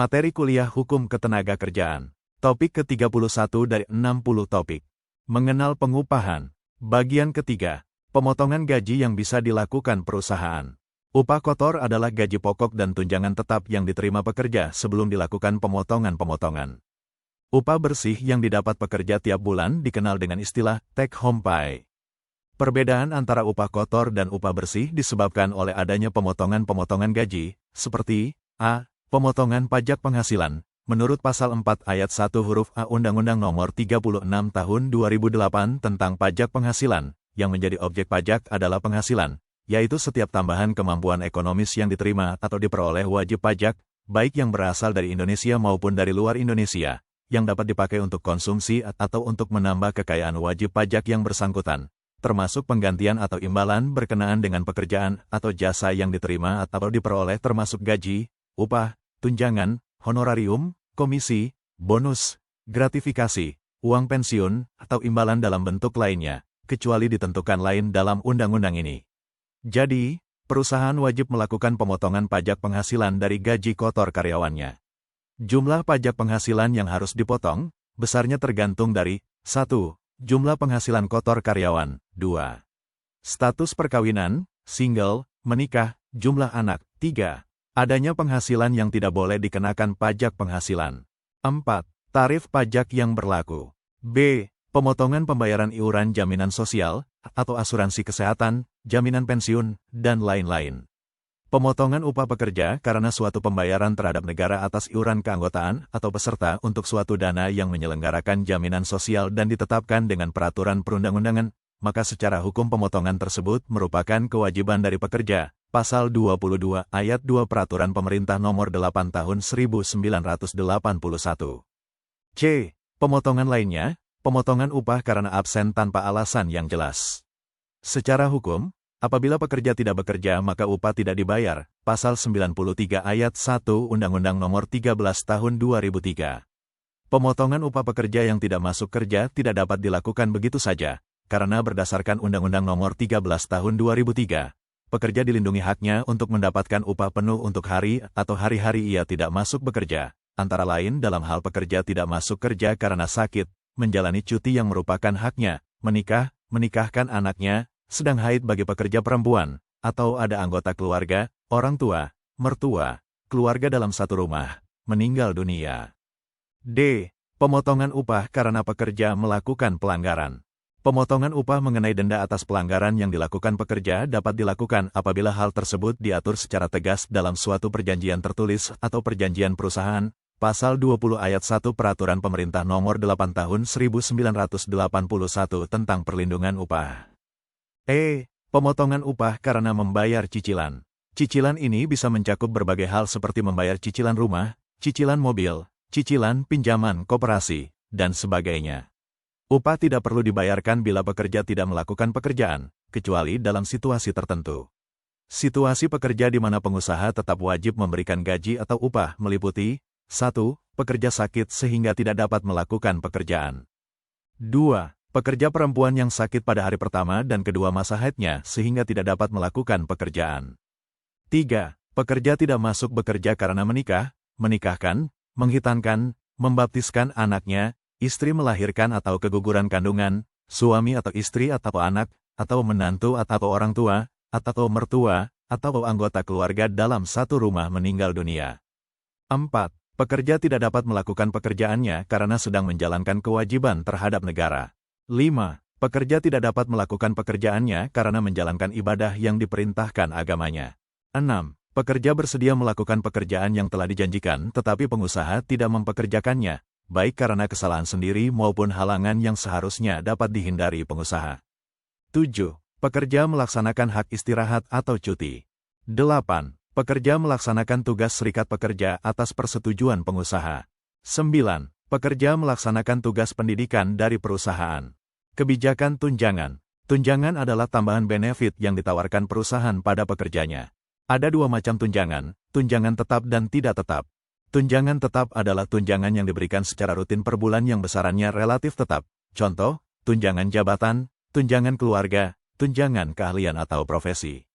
Materi kuliah Hukum Ketenagakerjaan. Topik ke-31 dari 60 topik. Mengenal pengupahan. Bagian ketiga. Pemotongan gaji yang bisa dilakukan perusahaan. Upah kotor adalah gaji pokok dan tunjangan tetap yang diterima pekerja sebelum dilakukan pemotongan-pemotongan. Upah bersih yang didapat pekerja tiap bulan dikenal dengan istilah take home pay. Perbedaan antara upah kotor dan upah bersih disebabkan oleh adanya pemotongan-pemotongan gaji, seperti a. Pemotongan pajak penghasilan. Menurut Pasal 4 Ayat 1 huruf A Undang-Undang Nomor 36 Tahun 2008 tentang Pajak Penghasilan, yang menjadi objek pajak adalah penghasilan, yaitu setiap tambahan kemampuan ekonomis yang diterima atau diperoleh wajib pajak, baik yang berasal dari Indonesia maupun dari luar Indonesia, yang dapat dipakai untuk konsumsi atau untuk menambah kekayaan wajib pajak yang bersangkutan, termasuk penggantian atau imbalan berkenaan dengan pekerjaan atau jasa yang diterima atau diperoleh termasuk gaji, upah, tunjangan, honorarium, komisi, bonus, gratifikasi, uang pensiun, atau imbalan dalam bentuk lainnya, kecuali ditentukan lain dalam undang-undang ini. Jadi, perusahaan wajib melakukan pemotongan pajak penghasilan dari gaji kotor karyawannya. Jumlah pajak penghasilan yang harus dipotong, besarnya tergantung dari 1. Jumlah penghasilan kotor karyawan, 2. Status perkawinan, single, menikah, jumlah anak, 3. Adanya penghasilan yang tidak boleh dikenakan pajak penghasilan. 4. Tarif pajak yang berlaku. B. Pemotongan pembayaran iuran jaminan sosial, atau asuransi kesehatan, jaminan pensiun, dan lain-lain. Pemotongan upah pekerja karena suatu pembayaran terhadap negara atas iuran keanggotaan atau peserta untuk suatu dana yang menyelenggarakan jaminan sosial dan ditetapkan dengan peraturan perundang-undangan, maka secara hukum pemotongan tersebut merupakan kewajiban dari pekerja. Pasal 22 Ayat 2 Peraturan Pemerintah Nomor 8 Tahun 1981. C. Pemotongan lainnya, pemotongan upah karena absen tanpa alasan yang jelas. Secara hukum, apabila pekerja tidak bekerja maka upah tidak dibayar. Pasal 93 Ayat 1 Undang-Undang Nomor 13 Tahun 2003. Pemotongan upah pekerja yang tidak masuk kerja tidak dapat dilakukan begitu saja, karena berdasarkan Undang-Undang Nomor 13 Tahun 2003. Pekerja dilindungi haknya untuk mendapatkan upah penuh untuk hari atau hari-hari ia tidak masuk bekerja, antara lain dalam hal pekerja tidak masuk kerja karena sakit, menjalani cuti yang merupakan haknya, menikah, menikahkan anaknya, sedang haid bagi pekerja perempuan, atau ada anggota keluarga, orang tua, mertua, keluarga dalam satu rumah, meninggal dunia. D. Pemotongan upah karena pekerja melakukan pelanggaran. Pemotongan upah mengenai denda atas pelanggaran yang dilakukan pekerja dapat dilakukan apabila hal tersebut diatur secara tegas dalam suatu perjanjian tertulis atau perjanjian perusahaan, Pasal 20 Ayat 1 Peraturan Pemerintah Nomor 8 Tahun 1981 tentang Perlindungan Upah. E. Pemotongan upah karena membayar cicilan. Cicilan ini bisa mencakup berbagai hal seperti membayar cicilan rumah, cicilan mobil, cicilan pinjaman koperasi, dan sebagainya. Upah tidak perlu dibayarkan bila pekerja tidak melakukan pekerjaan, kecuali dalam situasi tertentu. Situasi pekerja di mana pengusaha tetap wajib memberikan gaji atau upah meliputi 1. Pekerja sakit sehingga tidak dapat melakukan pekerjaan. 2. Pekerja perempuan yang sakit pada hari pertama dan kedua masa haidnya sehingga tidak dapat melakukan pekerjaan. 3. Pekerja tidak masuk bekerja karena menikah, menikahkan, menghitankan, membaptiskan anaknya, istri melahirkan atau keguguran kandungan, suami atau istri atau anak, atau menantu atau orang tua, atau mertua, atau anggota keluarga dalam satu rumah meninggal dunia. 4. Pekerja tidak dapat melakukan pekerjaannya karena sedang menjalankan kewajiban terhadap negara. 5. Pekerja tidak dapat melakukan pekerjaannya karena menjalankan ibadah yang diperintahkan agamanya. 6. Pekerja bersedia melakukan pekerjaan yang telah dijanjikan tetapi pengusaha tidak mempekerjakannya, baik karena kesalahan sendiri maupun halangan yang seharusnya dapat dihindari pengusaha. 7. Pekerja melaksanakan hak istirahat atau cuti. 8. Pekerja melaksanakan tugas serikat pekerja atas persetujuan pengusaha. 9. Pekerja melaksanakan tugas pendidikan dari perusahaan. Kebijakan tunjangan. Tunjangan adalah tambahan benefit yang ditawarkan perusahaan pada pekerjanya. Ada dua macam tunjangan, tunjangan tetap dan tidak tetap. Tunjangan tetap adalah tunjangan yang diberikan secara rutin per bulan yang besarannya relatif tetap. Contoh, tunjangan jabatan, tunjangan keluarga, tunjangan keahlian atau profesi.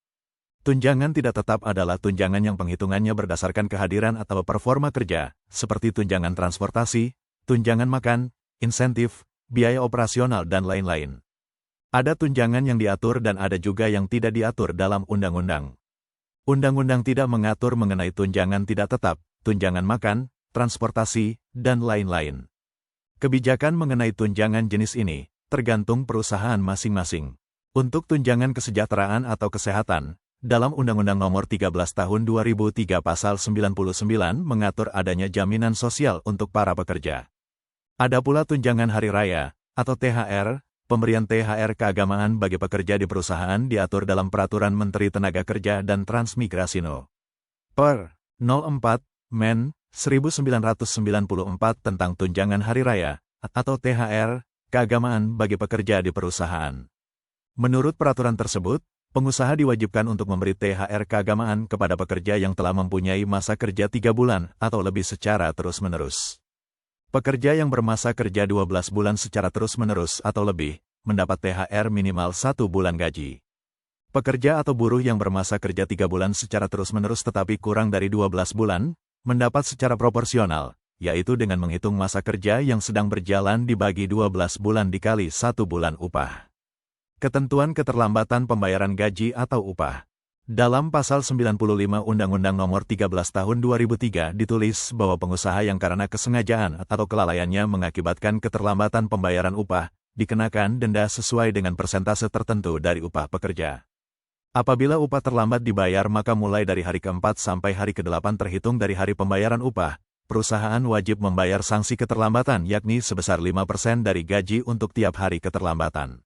Tunjangan tidak tetap adalah tunjangan yang penghitungannya berdasarkan kehadiran atau performa kerja, seperti tunjangan transportasi, tunjangan makan, insentif, biaya operasional dan lain-lain. Ada tunjangan yang diatur dan ada juga yang tidak diatur dalam undang-undang. Undang-undang tidak mengatur mengenai tunjangan tidak tetap, tunjangan makan, transportasi, dan lain-lain. Kebijakan mengenai tunjangan jenis ini tergantung perusahaan masing-masing. Untuk tunjangan kesejahteraan atau kesehatan, dalam Undang-Undang Nomor 13 Tahun 2003 Pasal 99 mengatur adanya jaminan sosial untuk para pekerja. Ada pula tunjangan hari raya, atau THR, pemberian THR keagamaan bagi pekerja di perusahaan diatur dalam Peraturan Menteri Tenaga Kerja dan Transmigrasi No. Per. 04, Men. 1994 tentang tunjangan hari raya, atau THR, keagamaan bagi pekerja di perusahaan. Menurut peraturan tersebut, pengusaha diwajibkan untuk memberi THR keagamaan kepada pekerja yang telah mempunyai masa kerja 3 bulan atau lebih secara terus-menerus. Pekerja yang bermasa kerja 12 bulan secara terus-menerus atau lebih, mendapat THR minimal 1 bulan gaji. Pekerja atau buruh yang bermasa kerja 3 bulan secara terus-menerus tetapi kurang dari 12 bulan, mendapat secara proporsional, yaitu dengan menghitung masa kerja yang sedang berjalan dibagi 12 bulan dikali 1 bulan upah. Ketentuan keterlambatan pembayaran gaji atau upah. Dalam Pasal 95 Undang-Undang Nomor 13 Tahun 2003 ditulis bahwa pengusaha yang karena kesengajaan atau kelalaiannya mengakibatkan keterlambatan pembayaran upah, dikenakan denda sesuai dengan persentase tertentu dari upah pekerja. Apabila upah terlambat dibayar maka mulai dari hari ke-4 sampai hari ke-8 terhitung dari hari pembayaran upah, perusahaan wajib membayar sanksi keterlambatan yakni sebesar 5% dari gaji untuk tiap hari keterlambatan.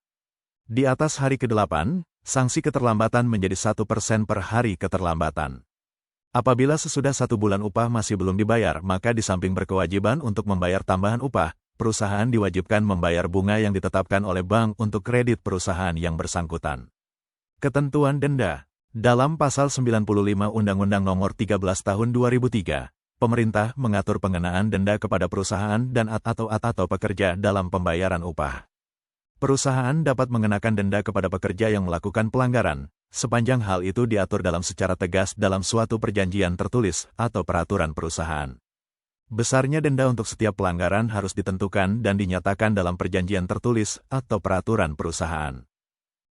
Di atas hari ke-8, sanksi keterlambatan menjadi 1% per hari keterlambatan. Apabila sesudah 1 bulan upah masih belum dibayar, maka di samping berkewajiban untuk membayar tambahan upah, perusahaan diwajibkan membayar bunga yang ditetapkan oleh bank untuk kredit perusahaan yang bersangkutan. Ketentuan denda. Dalam Pasal 95 Undang-Undang Nomor 13 Tahun 2003, pemerintah mengatur pengenaan denda kepada perusahaan dan atau pekerja dalam pembayaran upah. Perusahaan dapat mengenakan denda kepada pekerja yang melakukan pelanggaran, sepanjang hal itu diatur dalam secara tegas dalam suatu perjanjian tertulis atau peraturan perusahaan. Besarnya denda untuk setiap pelanggaran harus ditentukan dan dinyatakan dalam perjanjian tertulis atau peraturan perusahaan.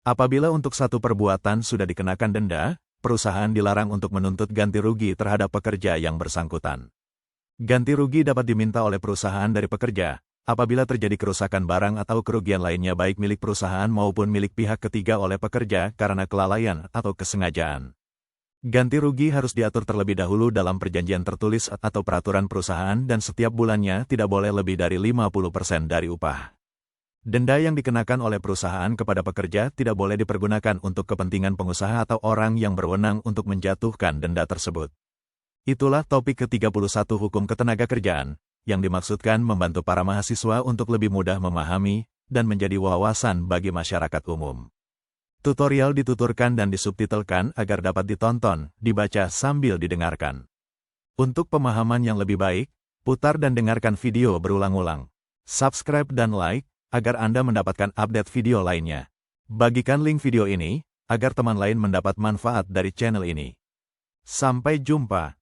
Apabila untuk satu perbuatan sudah dikenakan denda, perusahaan dilarang untuk menuntut ganti rugi terhadap pekerja yang bersangkutan. Ganti rugi dapat diminta oleh perusahaan dari pekerja, apabila terjadi kerusakan barang atau kerugian lainnya baik milik perusahaan maupun milik pihak ketiga oleh pekerja karena kelalaian atau kesengajaan. Ganti rugi harus diatur terlebih dahulu dalam perjanjian tertulis atau peraturan perusahaan dan setiap bulannya tidak boleh lebih dari 50% dari upah. Denda yang dikenakan oleh perusahaan kepada pekerja tidak boleh dipergunakan untuk kepentingan pengusaha atau orang yang berwenang untuk menjatuhkan denda tersebut. Itulah topik ke-31 Hukum Ketenagakerjaan, yang dimaksudkan membantu para mahasiswa untuk lebih mudah memahami dan menjadi wawasan bagi masyarakat umum. Tutorial dituturkan dan disubtitelkan agar dapat ditonton, dibaca sambil didengarkan. Untuk pemahaman yang lebih baik, putar dan dengarkan video berulang-ulang. Subscribe dan like, agar Anda mendapatkan update video lainnya. Bagikan link video ini, agar teman lain mendapat manfaat dari channel ini. Sampai jumpa.